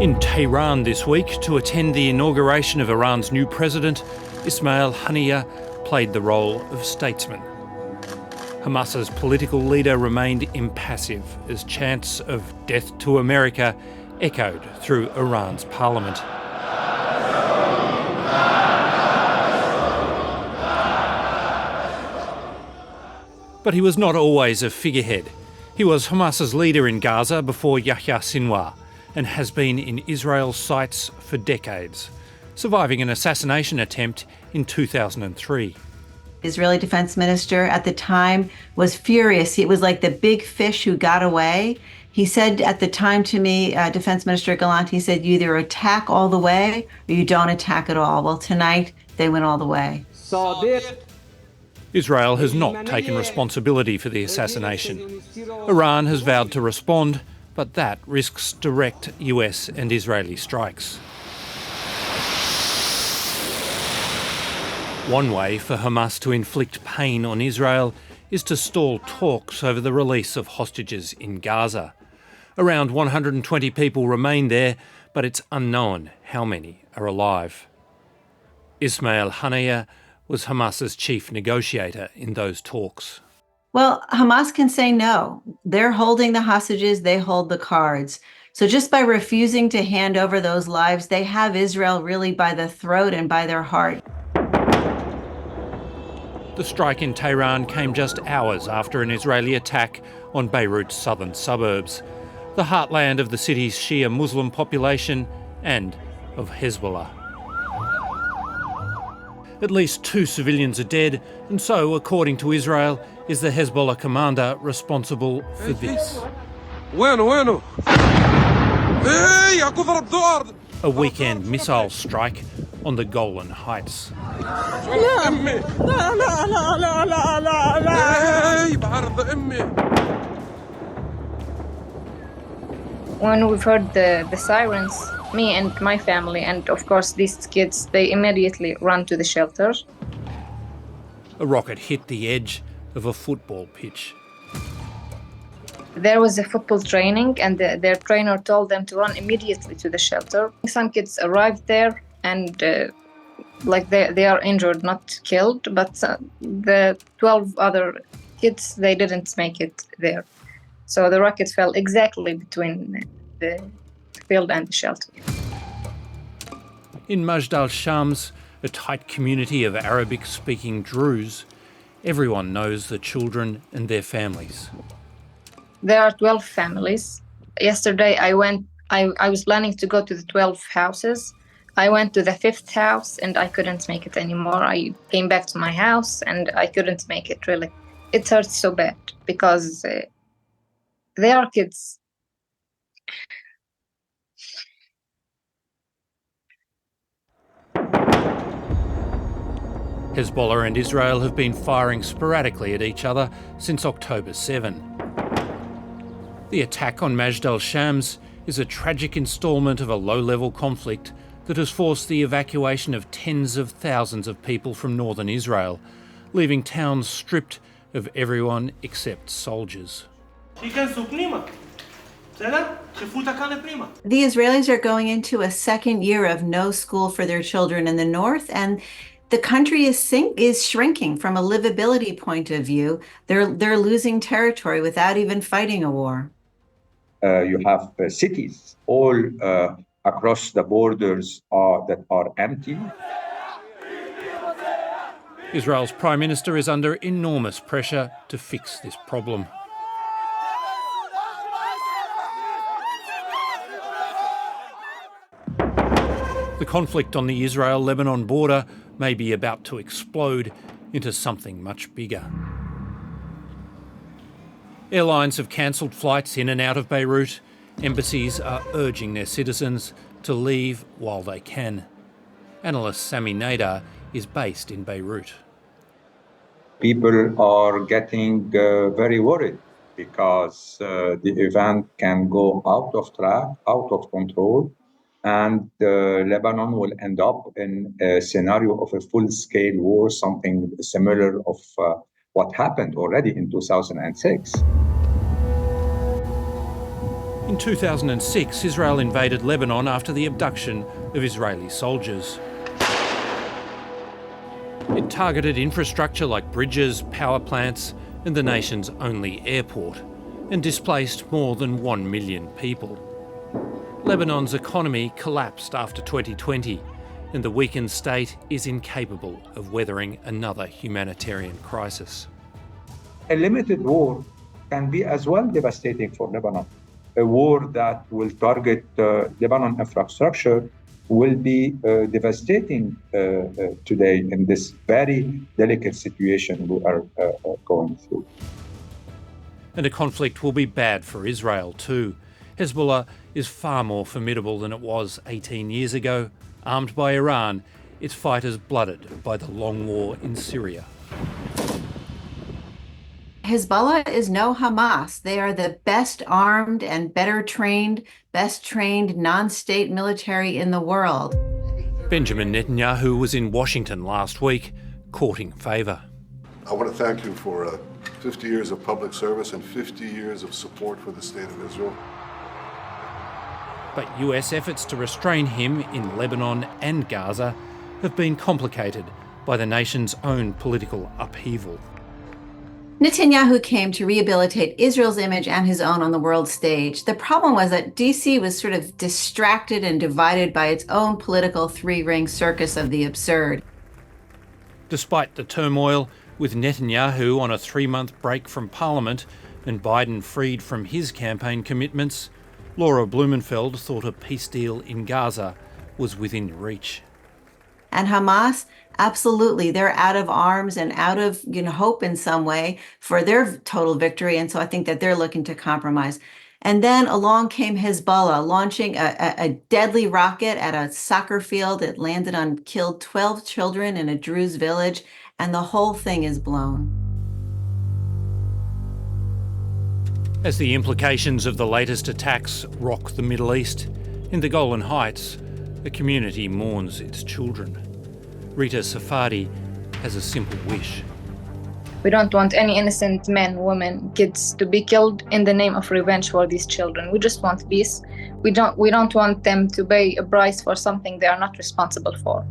In Tehran this week, to attend the inauguration of Iran's new president, Ismail Haniyeh played the role of statesman. Hamas's political leader remained impassive as chants of "Death to America" echoed through Iran's parliament. But he was not always a figurehead. He was Hamas's leader in Gaza before Yahya Sinwar, and has been in Israel's sights for decades, surviving an assassination attempt in 2003. Israeli defense minister at the time was furious. It was like the big fish who got away. He said at the time to me, Defense Minister Gallant, he said, you either attack all the way or you don't attack at all. Well, tonight they went all the way. Israel has not taken responsibility for the assassination. Iran has vowed to respond, but that risks direct US and Israeli strikes. One way for Hamas to inflict pain on Israel is to stall talks over the release of hostages in Gaza. Around 120 people remain there, but it's unknown how many are alive. Ismail Haniyeh was Hamas's chief negotiator in those talks. Well, Hamas can say no. They're holding the hostages, they hold the cards. So just by refusing to hand over those lives, they have Israel really by the throat and by their heart. The strike in Tehran came just hours after an Israeli attack on Beirut's southern suburbs, the heartland of the city's Shia Muslim population and of Hezbollah. At least 2 civilians are dead, and so, according to Israel, is the Hezbollah commander responsible for this. A weekend missile strike on the Golan Heights. When we've heard the sirens, me and my family, and of course these kids, they immediately run to the shelter. A rocket hit the edge of a football pitch. There was a football training, and their trainer told them to run immediately to the shelter. Some kids arrived there, and they are injured, not killed, but the 12 other kids, they didn't make it there. So the rocket fell exactly between the field and the shelter. In Majd al-Shams, a tight community of Arabic-speaking Druze, everyone knows the children and their families. There are 12 families. Yesterday I was planning to go to the 12 houses. I went to the 5th house and I couldn't make it anymore. I came back to my house and I couldn't make it, really. It hurts so bad because they are kids. Hezbollah and Israel have been firing sporadically at each other since October 7. The attack on Majd al-Shams is a tragic instalment of a low-level conflict that has forced the evacuation of tens of thousands of people from northern Israel, leaving towns stripped of everyone except soldiers. The Israelis are going into a second year of no school for their children in the north, and the country is shrinking from a livability point of view. They're losing territory without even fighting a war. You have cities all across the borders that are empty. Israel's Prime Minister is under enormous pressure to fix this problem. The conflict on the Israel-Lebanon border may be about to explode into something much bigger. Airlines have cancelled flights in and out of Beirut. Embassies are urging their citizens to leave while they can. Analyst Sami Nader is based in Beirut. People are getting very worried because the event can go out of track, out of control, and Lebanon will end up in a scenario of a full-scale war, something similar of what happened already in 2006. In In 2006, Israel invaded Lebanon after the abduction of Israeli soldiers. It targeted infrastructure like bridges, power plants, and the nation's only airport, and displaced more than 1 million people. Lebanon's economy collapsed after 2020, and the weakened state is incapable of weathering another humanitarian crisis. A limited war can be as well devastating for Lebanon. A war that will target Lebanon infrastructure will be devastating today in this very delicate situation we are going through. And a conflict will be bad for Israel too. Hezbollah is far more formidable than it was 18 years ago. Armed by Iran, its fighters blooded by the long war in Syria. Hezbollah is no Hamas. They are the best armed and better trained, best trained non-state military in the world. Benjamin Netanyahu was in Washington last week, courting favour. I want to thank you for 50 years of public service and 50 years of support for the State of Israel. But US efforts to restrain him in Lebanon and Gaza have been complicated by the nation's own political upheaval. Netanyahu came to rehabilitate Israel's image and his own on the world stage. The problem was that DC was sort of distracted and divided by its own political three-ring circus of the absurd. Despite the turmoil, with Netanyahu on a 3-month break from Parliament and Biden freed from his campaign commitments, Laura Blumenfeld thought a peace deal in Gaza was within reach. And Hamas, absolutely, they're out of arms and out of hope in some way for their total victory. And so I think that they're looking to compromise. And then along came Hezbollah, launching a deadly rocket at a soccer field. It landed on, killed 12 children in a Druze village, and the whole thing is blown. As the implications of the latest attacks rock the Middle East, in the Golan Heights, the community mourns its children. Rita Safadi has a simple wish. We don't want any innocent men, women, kids to be killed in the name of revenge for these children. We just want peace. We don't want them to pay a price for something they are not responsible for.